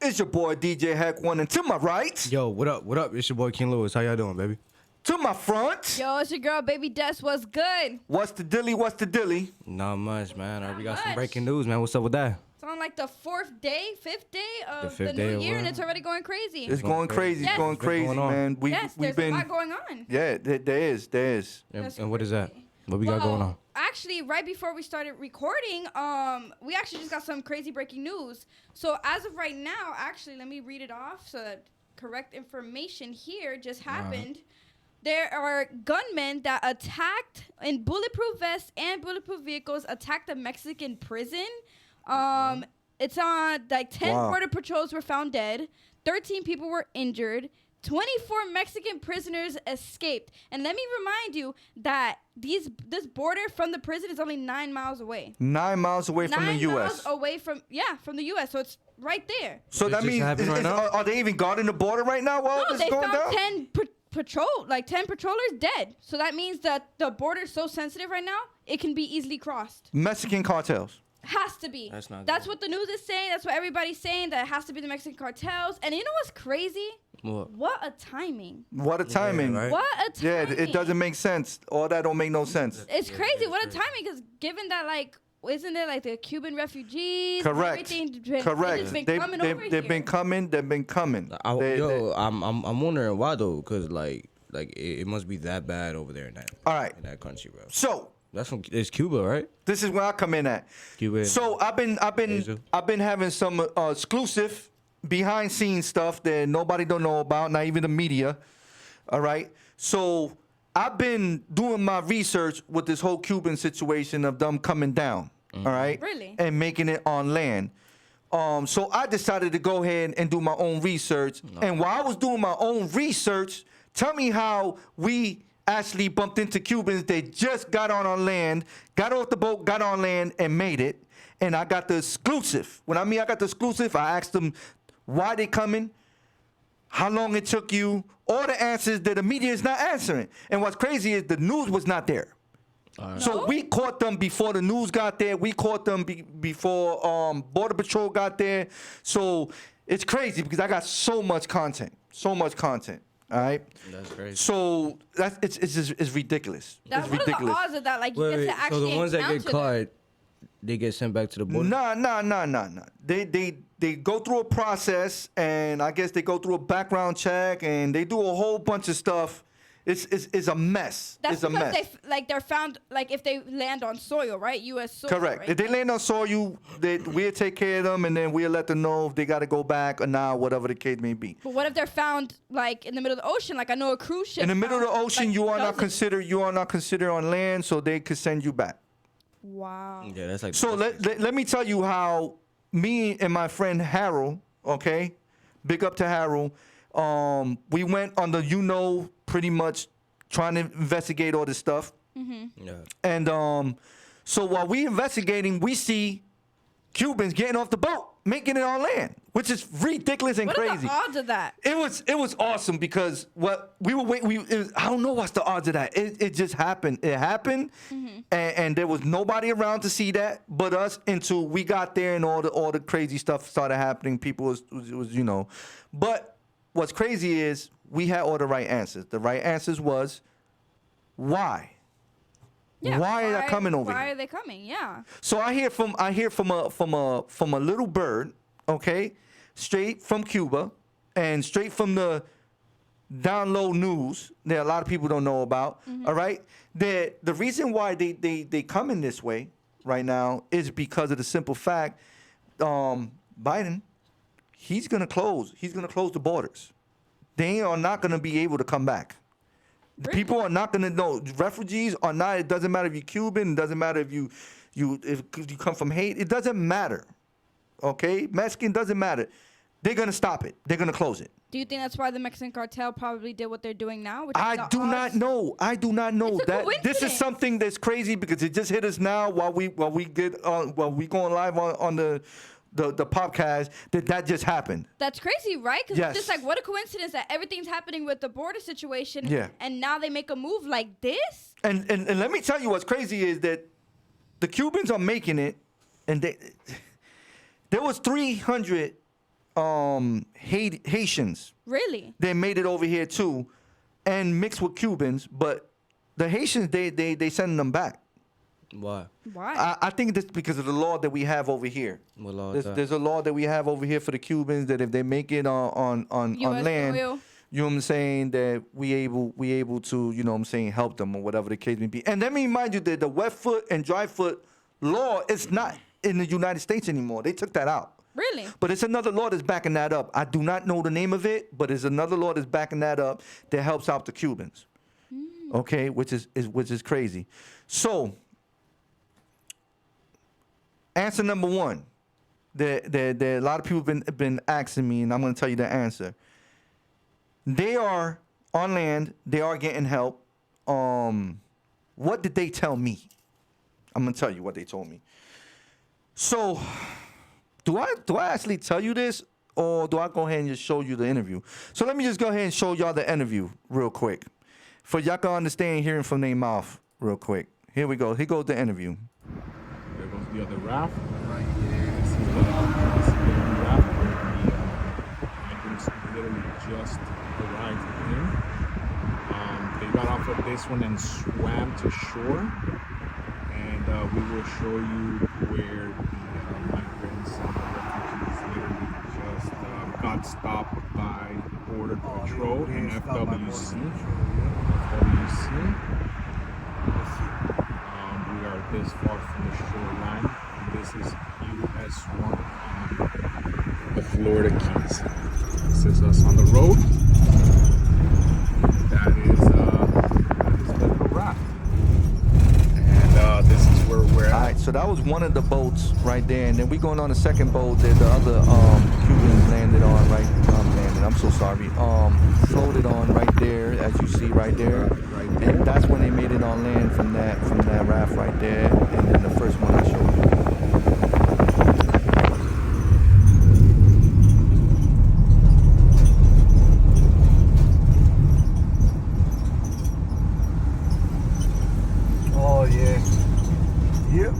It's your boy DJ Hack One, and to my right, Yo, what up? What up? It's your boy King Lewis. How y'all doing, baby? to my front, Yo, it's your girl, Baby Des. What's good? what's the dilly? What's the dilly? Not much, man. We got some much. breaking news, man. What's up with that? It's on like the fifth day of fifth the day new of year, what? and it's already going crazy. It's going crazy. Yes. It's going What's crazy, going on? man. Yes, We've there's been a lot going on. Yeah, there is. And what is that? What we got going on? Actually, right before we started recording, we actually just got some crazy breaking news. So as of right now, actually, let me read it off so that correct information here just happened. There are gunmen that attacked in bulletproof vests and bulletproof vehicles, attacked a Mexican prison. It's on like 10 border patrols were found dead, 13 people were injured, 24 Mexican prisoners escaped. And let me remind you that this border from the prison is only 9 miles away. 9 miles away from the 9 U.S. miles away from the U.S. So it's right there. So Is that this means happening right now? are they even guarding the border right now while No, this they is going found down? 10 patrollers dead. So that means that the border is so sensitive right now, it can be easily crossed. Mexican cartels. Has to be. That's not That's good. what the news is saying. That's what everybody's saying, that it has to be the Mexican cartels. And you know what's crazy? What? What a timing. What a timing. right? What a Yeah, timing. it doesn't make sense. All that don't make no sense. It's crazy. What a timing, because given that, like, isn't there like the Cuban refugees? and Correct. everything's been, Correct. It's been They've coming over been here. coming. They've been coming. I'm wondering why though, cause like it must be that bad over there in that All right. country, bro. So It's Cuba, right? this is where I come in at. Cuba. So I've been having some exclusive behind scenes stuff that nobody don't know about, not even the media. All right. So I've been doing my research with this whole Cuban situation of them coming down. All right. Really? And making it on land. So I decided to go ahead and do my own research. And while I was doing my own research, tell me how we actually bumped into Cubans. They just got on land, got off the boat, got on land, and made it. And I got the exclusive. When I mean I got the exclusive, I asked them why they coming, how long it took you, all the answers that the media is not answering. And what's crazy is the news was not there. So we caught them before the news got there. We caught them before Border Patrol got there. So it's crazy because I got so much content. All right. That's crazy. So it's ridiculous. That, It's what ridiculous. are the odds of that? Like, you Wait, get to so actually the ones that get encounter them? caught, they get sent back to the border. Nah. They go through a process, and I guess they go through a background check, and they do a whole bunch of stuff. It's a mess. That's It's a because mess. they're found, like, if they land on soil, right? U.S. soil. Correct. Right? If they land on soil, we'll take care of them, and then we'll let them know if they got to go back or not, whatever the case may be. But what if they're found like in the middle of the ocean? Like, I know a cruise ship. In the middle of the found, ocean, like, you are not dozens. considered on land, so they could send you back. Wow. Yeah, that's like. So let me tell you how me and my friend Harold, okay, big up to Harold, we went on the pretty much trying to investigate all this stuff. Yeah. And so while we investigating, we see Cubans getting off the boat, making it on land, which is ridiculous and What crazy. are the odds of that? It was awesome because what we were waiting. I don't know what's the odds of that. It just happened. It happened, and there was nobody around to see that but us. Until we got there and all the crazy stuff started happening. People was But what's crazy is we had all the right answers. The right answers was why. Yeah, why are they coming over Why here? are they coming? Yeah. So I hear from a little bird, okay, straight from Cuba, and straight from the down low news that a lot of people don't know about. All right, that the reason why they come in this way right now is because of the simple fact, Biden, he's gonna close the borders. They are not gonna be able to come back. The people are not going to know. Refugees are not. It doesn't matter if you're Cuban. It doesn't matter if you come from Haiti. It doesn't matter. Okay, Mexican doesn't matter. They're going to stop it. They're going to close it. Do you think that's why the Mexican cartel probably did what they're doing now? Which I do not know. It's a That this is coincidence. something that's crazy because it just hit us now while we going live on the podcast that just happened. That's crazy, right? Because Yes. it's just like, what a coincidence that everything's happening with the border situation. Yeah. And now they make a move like this? And let me tell you what's crazy is that the Cubans are making it, and there was 300 Haitians. Really? They made it over here too, and mixed with Cubans. But the Haitians, they sending them back. Why? Why? I think that's because of the law that we have over here. What law is that? There's a law that we have over here for the Cubans that if they make it on US land, soil. you know what I'm saying, that we able to, you know what I'm saying, help them or whatever the case may be. And let me remind you that the wet foot and dry foot law is not in the United States anymore. They took that out. Really? But it's another law that's backing that up. I do not know the name of it, but it's another law that's backing that up that helps out the Cubans. Okay, which is crazy. So, answer number one. A lot of people been asking me, and I'm going to tell you the answer. They are on land. They are getting help. What did they tell me? I'm going to tell you what they told me. So, do I actually tell you this, or do I go ahead and just show you the interview? So let me just go ahead and show y'all the interview real quick, for y'all can understand hearing from their mouth real quick. Here we go. Here goes the interview. There goes the other raft. This is the raft where the migrants literally just arrived in. They got off of this one and swam to shore. And we will show you where the migrants and the refugees literally just got stopped by Border Patrol and FWC. We are this far from the shoreline. This is US 1 on the Florida Keys. This is us on the road. That is the raft. And this is where we're at. All right, so that was one of the boats right there, and then we going on the second boat that the other Cubans landed on. I'm so sorry. Floated on right there, as you see right there, and that's when they made it on land from that raft right there, and then the first one I showed you. Oh yeah. Yep.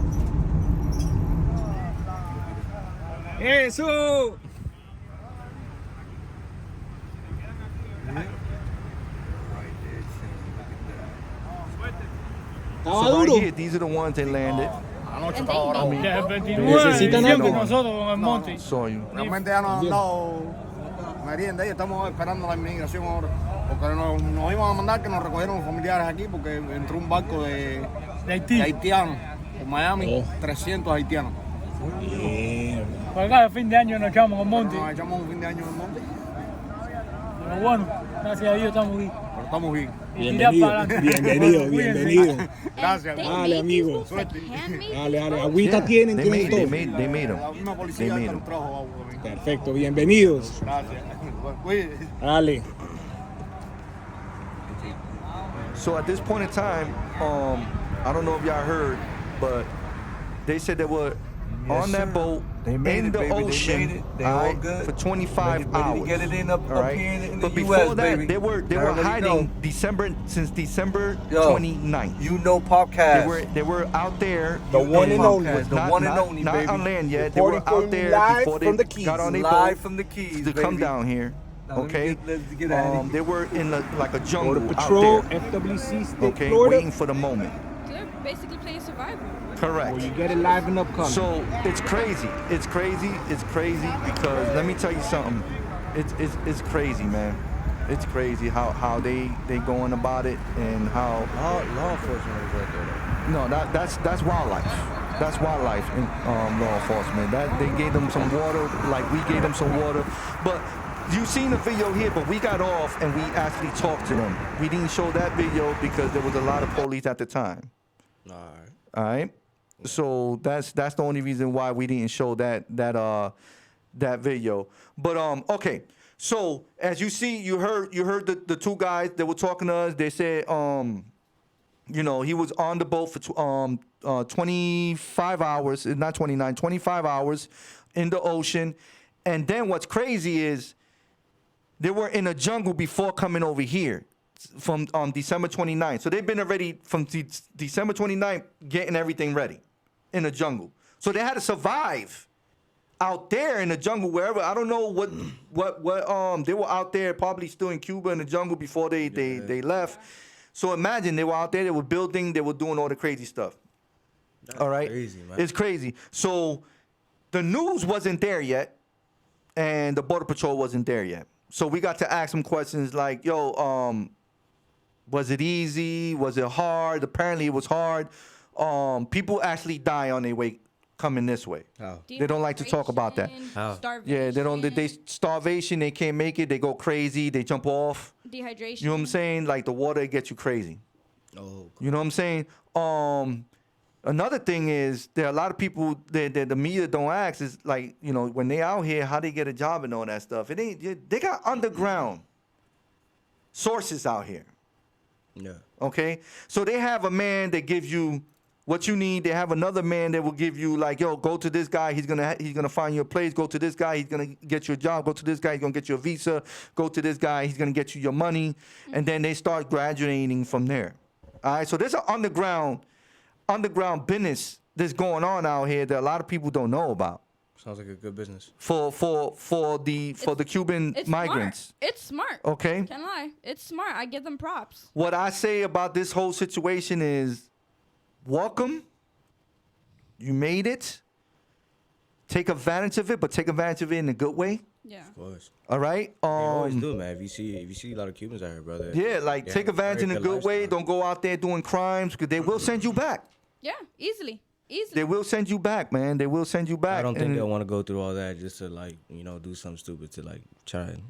Eso! So right here, these are the ones that landed. Anoche estaba ahora mismo. Ya es 29, Necesitan siempre algo. nosotros con el monte. Saw you. Realmente ya nos han dado merienda y estamos esperando la inmigración ahora. Porque nos iban a mandar que nos recogieron familiares aquí porque entró un barco de De Haití. haitianos. En Miami, 300 haitianos. Por acá de fin de año nos echamos con monte. Nos echamos un fin de año en el monte, Pero bueno, gracias a Dios estamos aquí. pero estamos bien. Y tirar para adelante. Bienvenido, Cuídense. bienvenido. Gracias. They Dale, made amigo. these boats, like handmade Dale, these dale, boats? agüita tienen, They tienen made todo. them. La misma They policía made hasta them. nos trajo agua también. Perfecto, bienvenidos. Gracias. Cuídense. Dale. So at this point in time, I don't know if y'all heard, but they said they were on that boat They made in it, the baby. They ocean made it. They all alright, good. for 25 Ready hours. to get it in up alright? here in But the before US, that, baby. they were I already hiding know. since December Yo, 29th. You know Popcast. They were out there. The one and only. The Not- one and not- only, not baby. on land yet. They were Reporting for out there live before from they the Keys. got on their Live boat from the Keys, to come baby. down here. Now, let me Okay. let's get out of here. They were in like a jungle Border Patrol, out there. FWC, State Okay, Florida. waiting for the moment. They're basically playing survival. Correct. Well, you get it live and upcoming. So it's crazy. It's crazy. It's crazy because let me tell you something. It's crazy, man. It's crazy how they going about it and how Law enforcement is right there. no that's wildlife. That's wildlife in law enforcement. That they gave them some water, like we gave them some water. But you seen the video here, but we got off and we actually talked to them. We didn't show that video because there was a lot of police at the time. All right. All right. So that's the only reason why we didn't show that video. But okay. So as you see, you heard the two guys that were talking to us. They said you know, he was on the boat for 25 hours, not 29, 25 hours in the ocean. And then what's crazy is they were in a jungle before coming over here from December 29th. So they've been already from December 29th getting everything ready in the jungle. So they had to survive out there in the jungle, wherever. I don't know what they were out there, probably still in Cuba in the jungle before they left. So imagine they were out there, they were building, they were doing all the crazy stuff. All right, crazy, man. It's crazy. So the news wasn't there yet, and the Border Patrol wasn't there yet. So we got to ask them questions like, "Yo, was it easy? Was it hard?" Apparently, it was hard. People actually die on their way coming this way. How? They don't like to talk about that. How? Starvation. Yeah, they don't. They starvation. They can't make it. They go crazy. They jump off. Dehydration. You know what I'm saying? Like the water gets you crazy. Oh, You know what I'm saying? Another thing is there are a lot of people that the media don't ask is like, you know, when they out here, how they get a job and all that stuff. It ain't. They got underground sources out here. yeah. Okay, so they have a man that gives you what you need. They have another man that will give you like, yo, go to this guy. He's gonna find you a place. Go to this guy. He's gonna get you a job. Go to this guy. He's gonna get you a visa. Go to this guy. He's gonna get you your money, and then they start graduating from there. All right, so there's an underground business that's going on out here that a lot of people don't know about Sounds like a good business. for the Cuban It's migrants. Smart. It's smart. Okay. Can't lie. It's smart. I give them props. What I say about this whole situation is welcome. You made it. Take advantage of it, but take advantage of it in a good way. Yeah. Of course. All right. They always do, man. If you see a lot of Cubans out here, brother. Yeah, like they take have advantage in very a good way. lifestyle. Don't go out there doing crimes because they will send you back. Yeah. Easily. They will send you back, man. They will send you back. I don't think And- they'll want to go through all that just to like, do something stupid to like try and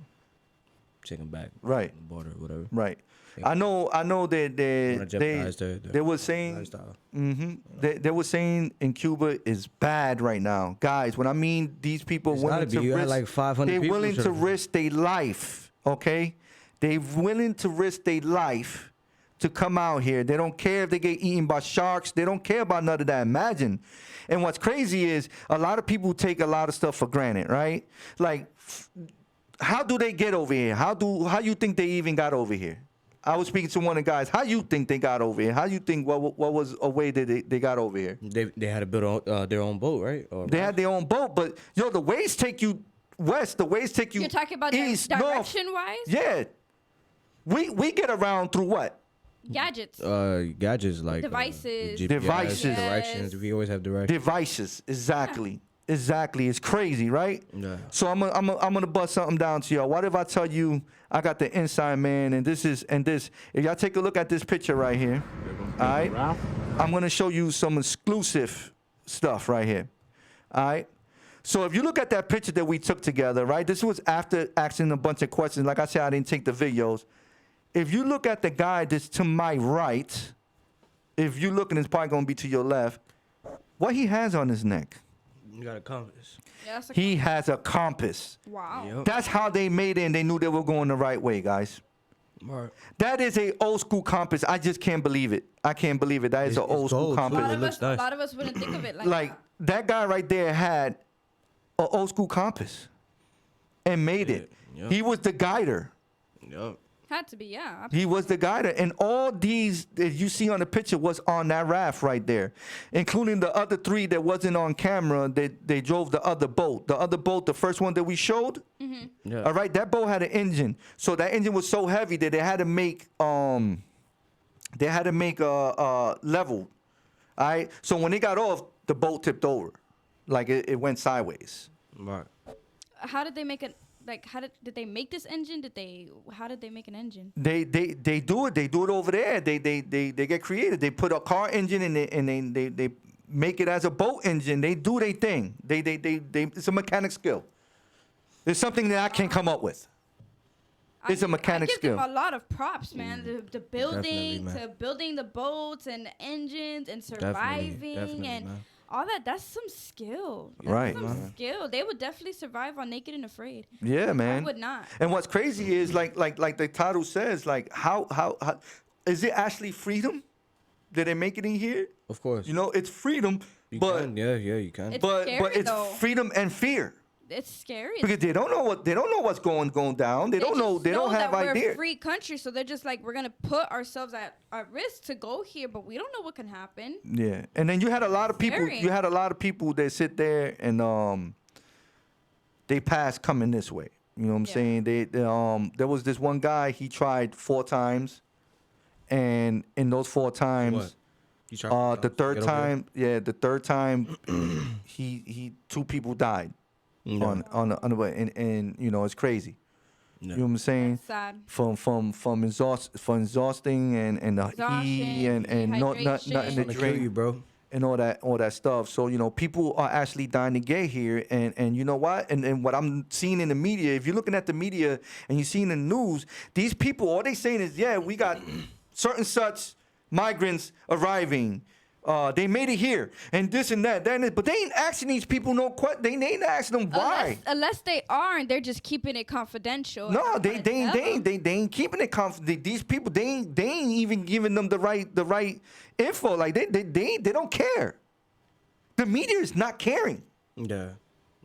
take them back. Right. On the border, whatever. Right. I know that Wanna jeopardize their they were saying lifestyle. they were saying in Cuba is bad right now, guys. When I mean these people It's willing gotta be. to You got risk, like 500 they're people willing to should've- risk their life. Okay, they're willing to risk their life to come out here. They don't care if they get eaten by sharks. They don't care about none of that. Imagine. And what's crazy is a lot of people take a lot of stuff for granted, right? Like, how do they get over here? How you think they even got over here? I was speaking to one of the guys. How you think they got over here? How you think what was a way that they got over here? They had to build their own boat, right? Or They had their own boat, but yo, the waves take you west. The waves take you You're talking about east, north. direction-wise? Yeah, we get around through what? Gadgets. gadgets like Devices. GPS, Devices. directions. We always have directions. Devices, exactly. Exactly. It's crazy, right? Yeah. So I'm gonna bust something down to y'all. What if I tell you I got the inside man and this. If y'all take a look at this picture right here, all right? I'm gonna show you some exclusive stuff right here. All right. So if you look at that picture that we took together, right? This was after asking a bunch of questions. Like I said, I didn't take the videos. If you look at the guy that's to my right, if you look and it's probably gonna be to your left, what he has on his neck? You got a compass. Yeah, that's a He has a compass. wow. Yep. That's how they made it and they knew they were going the right way, guys. Right. That is a old school compass. I just can't believe it. I can't believe it. That is It's- an old it's school gold, too. A lot, compass. It of looks us, nice. a lot of us wouldn't think of it like Like that guy right there had an old school compass and made it. Yeah. He was the guider. Yep. had to be, yeah. He was the guider. And all these that you see on the picture was on that raft right there, including the other three that wasn't on camera. They drove the other boat. The other boat, the first one that we showed, Yeah. all right, that boat had an engine. So that engine was so heavy that they had to make a level. All right. So when they got off, the boat tipped over, like it went sideways. Right. How did they make it? Like, did they make this engine? How did they make an engine? They do it. They do it over there. They get creative. They put a car engine and they make it as a boat engine. They do their thing. They it's a mechanic skill. It's something that I can't come up with. It's a mechanic I give skill. them a lot of props, man. The building, man. to building the boats and the engines and Definitely, surviving and man. all that. That's some skill. That's Right. some skill. They would definitely survive on Naked and Afraid. Yeah, man. I would not. And what's crazy is like the title says, like how is it actually freedom that they're making in here? Of course. You know, it's freedom, You but can. Yeah, you can. It's but scary, it's though. freedom and fear. It's scary. Because they don't know what's going down. They don't know. They don't have that we're idea. a free country, so they're just like, we're gonna put ourselves at risk to go here, but we don't know what can happen. Yeah, and then you had a lot of people. Scary. You had a lot of people that sit there and they passed coming this way. You know what I'm Yeah. saying? There was this one guy, he tried 4 times, and in those 4 times, What? You try the third time, he 2 people died on the way, and you know, it's crazy. Yeah. You know what I'm saying? That's sad. From exhausting and the heat and nothing to dehydration. Gonna kill drink you, bro. and all that stuff. So, you know, people are actually dying to get here. And you know what? And what I'm seeing in the media, if you're looking at the media and you're seeing the news, these people, all they saying is, yeah, we got certain such migrants arriving. They made it here and this and that. But they ain't asking these people no question. They ain't asking them why. Unless they aren't, they're just keeping it confidential. No, and they don't wanna tell them. ain't keeping it confident. These people, they ain't even giving them the right info. Like they don't care. The media is not caring. Yeah.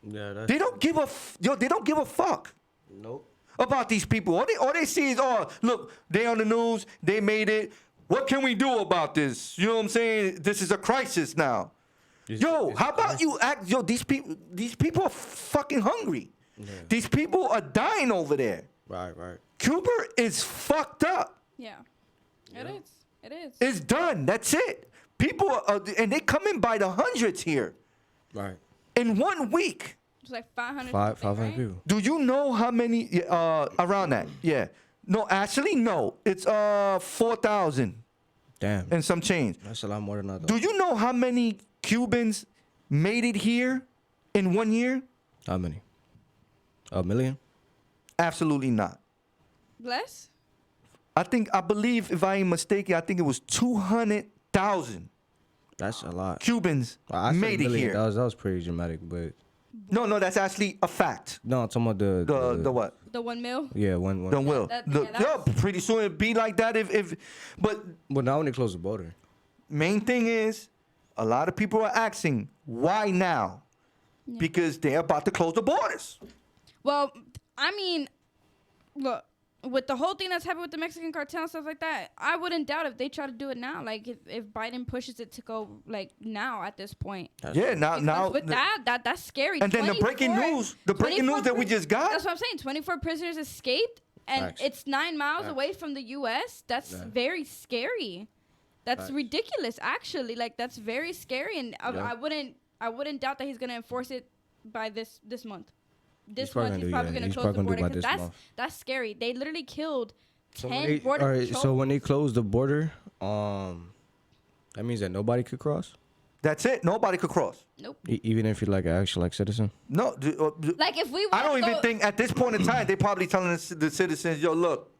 That's They don't give they don't give a fuck Nope. about these people. All they see is, oh, look, they on the news, they made it. What can we do about this? You know what I'm saying? This is a crisis now. Yo, how about you act? Yo, these people are fucking hungry. Yeah. These people are dying over there. Right. Cuba is fucked up. Yeah. It is. It is. It's done. That's it. People are, and they come in by the hundreds here Right. in 1 week. It's like 500. 500 right? people. Do you know how many around that? Yeah. No, actually, no. It's 4,000 Damn. and some change. That's a lot more than I thought. Do you know how many Cubans made it here in 1 year? How many? 1 million? Absolutely not. Less? I believe, if I ain't mistaken, I think it was 200,000 That's a lot. Cubans I said made it million. here. That was pretty dramatic, but No, that's actually a fact. no, I'm talking about The what? The 1 mil? Yeah, one. The will. that- The- yeah, that's- pretty soon it'd be like that but Well, now when they close the border. main thing is a lot of people are asking why now? Because they're about to close the borders. Well, I mean, look, with the whole thing that's happened with the Mexican cartel and stuff like that, I wouldn't doubt if they try to do it now. Like, if Biden pushes it to go, like, now at this point. Yeah, now Because with that's scary. and then the breaking 24 news that we just got. That's what I'm saying. 24 prisoners escaped, and Facts. it's 9 miles Facts. away from the U.S. That's Facts. very scary. That's Facts. ridiculous, actually. Like, that's very scary, and Yeah. I wouldn't doubt that he's gonna enforce it by this month. This probably month, gonna he's do, probably yeah. gonna He's close probably the gonna do border by because this month. that's scary. They literally killed So 10 when they, border all right, patrol. so when they close the border, that means that nobody could cross, That's it. Nobody could cross. Nope. even if you're like an actual citizen. No. Like if we I don't wanna even go- think at this point in time they probably telling the citizens, yo, look,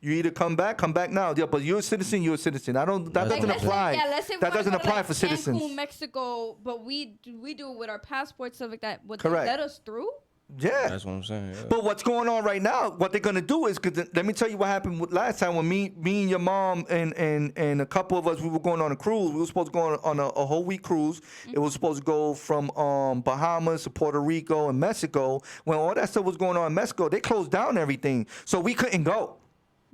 you either come back now. Yeah, but you're a citizen. You're a citizen. That Like, doesn't let's say- apply. let's say we That wanna doesn't go to, apply like, for Cancun, citizens. Mexico, but we do it with our passports, stuff like that. Would Correct. they let us through? Yeah. That's what I'm saying. Yeah. But what's going on right now, what they're going to do is, because let me tell you what happened last time when me and your mom and a couple of us, we were going on a cruise. We were supposed to go on a whole week cruise. It was supposed to go from Bahamas to Puerto Rico and Mexico. When all that stuff was going on in Mexico, they closed down everything. So we couldn't go.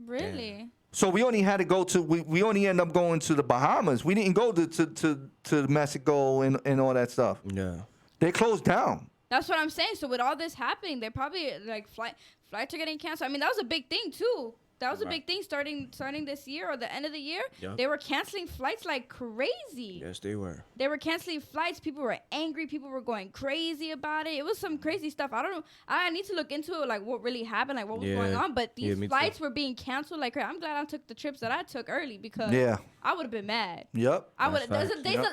Really? So we only had to go to, we only ended up going to the Bahamas. We didn't go to Mexico and all that stuff. Yeah. They closed down. That's what I'm saying. So with all this happening, they're probably like flights are getting canceled. I mean, that was a big thing too. That was a big thing starting this year or the end of the year. Yep. They were canceling flights like crazy. Yes, they were. They were canceling flights. People were angry. People were going crazy about it. It was some crazy stuff. I don't know. I need to look into it, like what really happened, like what was going on. But these me flights too. were being canceled like crazy. I'm glad I took the trips that I took early because Yeah. I would have been mad. Yep. I would. That's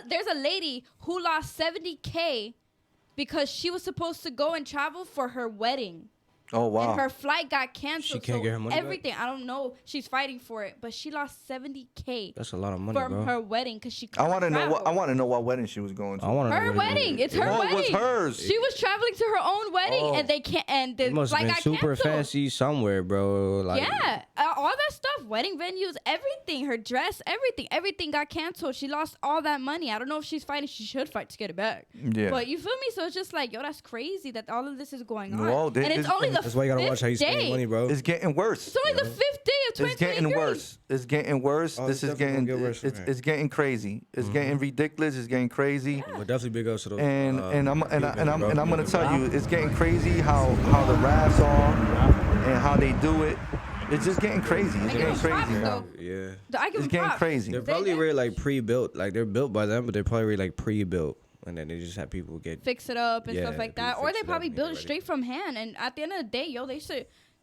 There's a lady who lost $70K because she was supposed to go and travel for her wedding. Oh, wow. And her flight got canceled. She can't so get her money back? everything. I don't know. She's fighting for it, but she lost $70K That's a lot of money, from bro. her wedding because she. I want to know travel. what wedding she was going to. I want to know Her what it wedding. is. It's her Oh, it wedding. was hers. She was traveling to her own wedding, Oh. and they can't. And the It must flight have been got super canceled. fancy somewhere, bro. Like, Yeah, all that stuff, wedding venues, everything, her dress, everything got canceled. She lost all that money. I don't know if she's fighting. She should fight to get it back. Yeah. But you feel me? So it's just like, yo, that's crazy that all of this is going on. Well, and it's only the That's why you gotta watch how you spend your day. money, bro. It's getting worse. It's only the 5th day of 2023. It's getting worse. It's getting worse. Oh, This it's is definitely getting gonna get worse from here. it's getting crazy. It's getting ridiculous. It's getting crazy. But definitely big ups to those. And I'm bro. gonna tell you, it's getting crazy how the rafts are and how they do it. It's just getting crazy. It's I give getting them crazy props, now. though. Yeah. I give It's them getting props. crazy. They're probably really like pre-built. Like they're built by them, but they're probably really like pre-built, and then they just have people get. Fix it up and Yeah, stuff like people that, or fix they it probably up and build get it ready. straight from hand. And at the end of the day,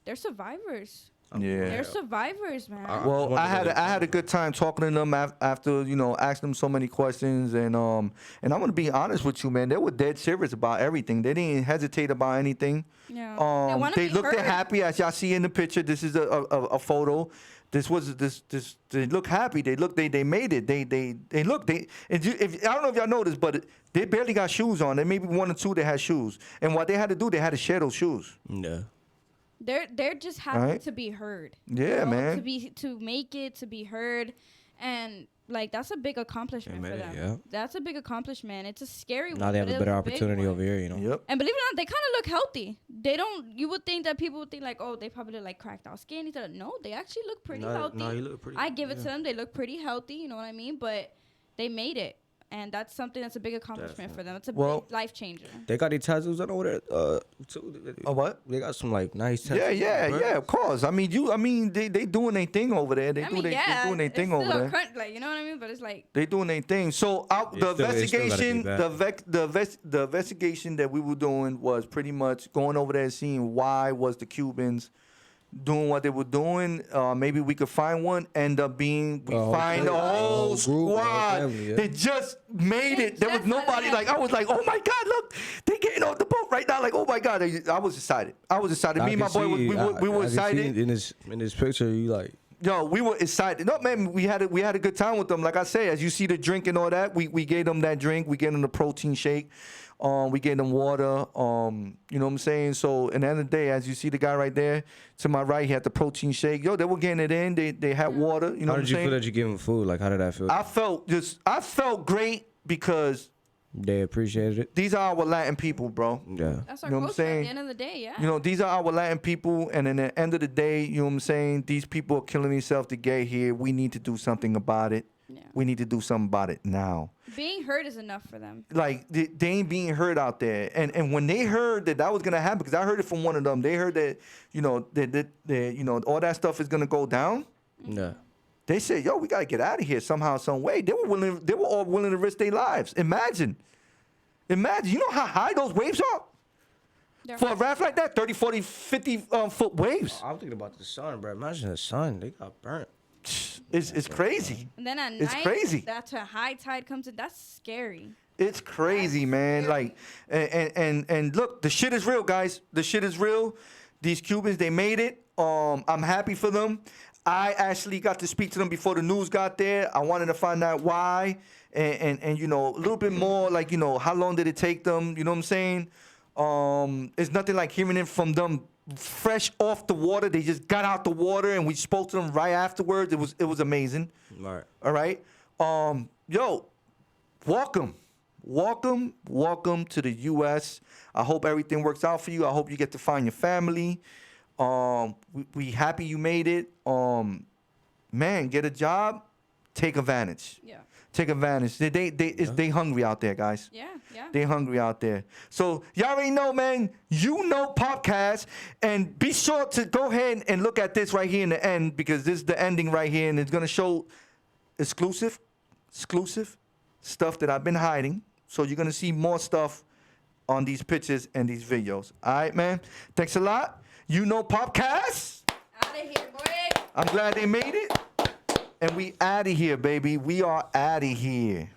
they're survivors. Yeah. They're survivors, man. Well, I had a good time talking to them after asking them so many questions, and I'm gonna be honest with you, man. They were dead serious about everything. They didn't hesitate about anything. Yeah. They wanna They be looked heard. happy, as y'all see in the picture. This is a photo. This they look happy. They made it. They look. I don't know if y'all noticed, but they barely got shoes on. There may be one or two that had shoes, and what they had to do, they had to share those shoes. Yeah. They're just happy Right? to be heard. Yeah, man. To make it, to be heard, and like that's a big accomplishment They for made them. it, yeah. That's a big accomplishment. It's a scary one. Now they have but a it better was big opportunity one. over here, you know. Yep. And believe it or not, they kind of look healthy. They don't. You would think that people would think like, oh, they probably look like cracked out skinny. No, they actually look pretty healthy. No, you look pretty. I give it to them. They look pretty healthy. You know what I mean? But they made it, and that's something that's a big accomplishment for them. It's a big life changer. They got their tattoos on over there. Too. Oh, what? They got some like nice tattoos. Yeah, of course. I mean, they doing their thing over there. They doing their thing over there. Like, you know what I mean? But it's like They doing their thing. So It still gotta be the investigation that we were doing was pretty much going over there and seeing why was the Cubans doing what they were doing. Maybe we could find one. End up being we find the whole group, the whole squad. family, yeah. They just made it. There was nobody. Like I was like, oh my God, look, they getting off the boat right now. Like oh my God, I was excited. Me and my boy, we were excited. In this picture, you like. Yo, we were excited. No, man, we had a good time with them. Like I say, as you see the drink and all that, we gave them that drink. We gave them the protein shake. We gave them water. You know what I'm saying? So, at the end of the day, as you see the guy right there to my right, he had the protein shake. Yo, they were getting it in. They had water. You know How what I'm did you saying? feel that you gave them food? Like, how did that feel? I felt great because They appreciated it. these are our Latin people, bro. Yeah. that's our You know what I'm culture at saying? the end of the day. Yeah. You know, these are our Latin people, and at the end of the day, you know what I'm saying? These people are killing themselves to get here. We need to do something about it. Yeah. We need to do something about it now. Being heard is enough for them. Like they ain't being heard out there, and when they heard that was gonna happen, because I heard it from one of them. They heard that that all that stuff is gonna go down. Yeah. They said, "Yo, we gotta get out of here somehow, some way." They were all willing to risk their lives. Imagine, you know how high those waves are They're for a raft like that, 30, 40, 50 foot waves. I'm thinking about the sun, bro. Imagine the sun. They got burnt. It's crazy. And then at It's night, crazy. that's a high tide comes in. That's scary. It's crazy, man. Like, and look, the shit is real, guys. The shit is real. These Cubans, they made it. I'm happy for them. I actually got to speak to them before the news got there. I wanted to find out why, and a little bit more, like, how long did it take them? You know what I'm saying? It's nothing like hearing it from them fresh off the water. They just got out the water, and we spoke to them right afterwards. It was amazing. Right. All right. Yo, welcome to the U.S. I hope everything works out for you. I hope you get to find your family. We happy you made it. Man, get a job, take advantage. Yeah. Take advantage. They hungry out there, guys. Yeah. Yeah. They hungry out there. So y'all already know, man. Popcast, and be sure to go ahead and look at this right here in the end, because this is the ending right here, and it's gonna show exclusive stuff that I've been hiding. So you're gonna see more stuff on these pictures and these videos. All right, man. Thanks a lot. Popcast. Out of here, boy. I'm glad they made it, and we out of here, baby. We are out of here.